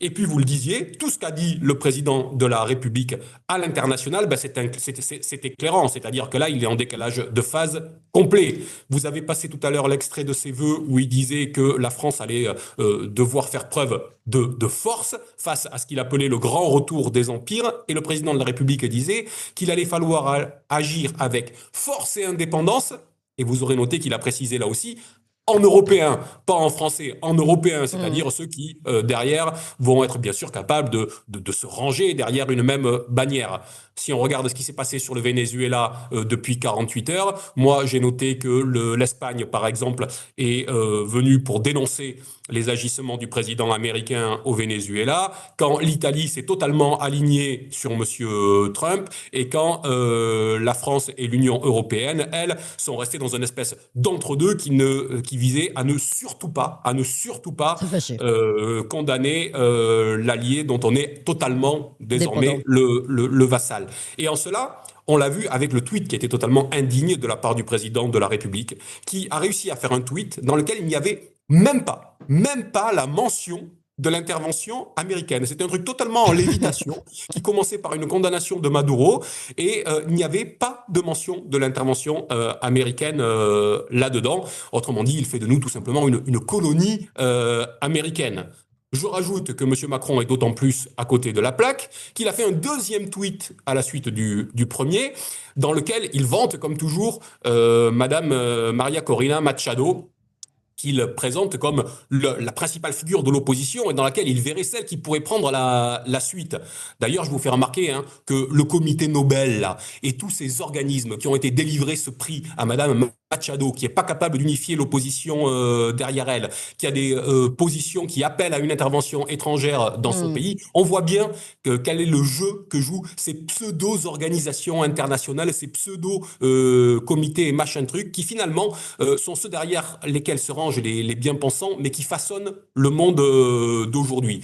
Et puis vous le disiez, tout ce qu'a dit le président de la République à l'international, ben, c'est éclairant. C'est-à-dire que là, il est en décalage de phase complet. Vous avez passé tout à l'heure l'extrait de ses vœux où il disait que la France allait devoir faire preuve de force face à ce qu'il appelait le grand retour des empires. Et le président de la République disait qu'il allait falloir agir avec force et indépendance. Et vous aurez noté qu'il a précisé là aussi en européen, pas en français, en européen, Mhm. c'est-à-dire ceux qui, derrière, vont être bien sûr capables de se ranger derrière une même bannière. Si on regarde ce qui s'est passé sur le Venezuela depuis 48 heures, moi j'ai noté que l'Espagne, par exemple, est venue pour dénoncer les agissements du président américain au Venezuela, quand l'Italie s'est totalement alignée sur Monsieur Trump, et quand la France et l'Union européenne, elles, sont restées dans une espèce d'entre-deux qui visait à ne surtout pas Se fâcher. condamner l'allié dont on est totalement désormais Dépendant. le vassal. Et en cela, on l'a vu avec le tweet qui était totalement indigne de la part du président de la République, qui a réussi à faire un tweet dans lequel il n'y avait même pas la mention de l'intervention américaine. C'était un truc totalement en lévitation qui commençait par une condamnation de Maduro et il n'y avait pas de mention de l'intervention américaine là-dedans. Autrement dit, il fait de nous tout simplement une colonie américaine. Je rajoute que M. Macron est d'autant plus à côté de la plaque qu'il a fait un deuxième tweet à la suite du premier, dans lequel il vante, comme toujours, Madame Maria Corina Machado, qu'il présente comme la principale figure de l'opposition et dans laquelle il verrait celle qui pourrait prendre la suite. D'ailleurs, je vous fais remarquer que le comité Nobel là, et tous ces organismes qui ont été délivrés ce prix à Madame Machado, qui est pas capable d'unifier l'opposition derrière elle, qui a des positions qui appellent à une intervention étrangère dans son Mhm. pays, on voit bien quel est le jeu que jouent ces pseudo-organisations internationales, ces pseudo-comités et machin truc, qui finalement sont ceux derrière lesquels se rangent les bien-pensants, mais qui façonnent le monde d'aujourd'hui.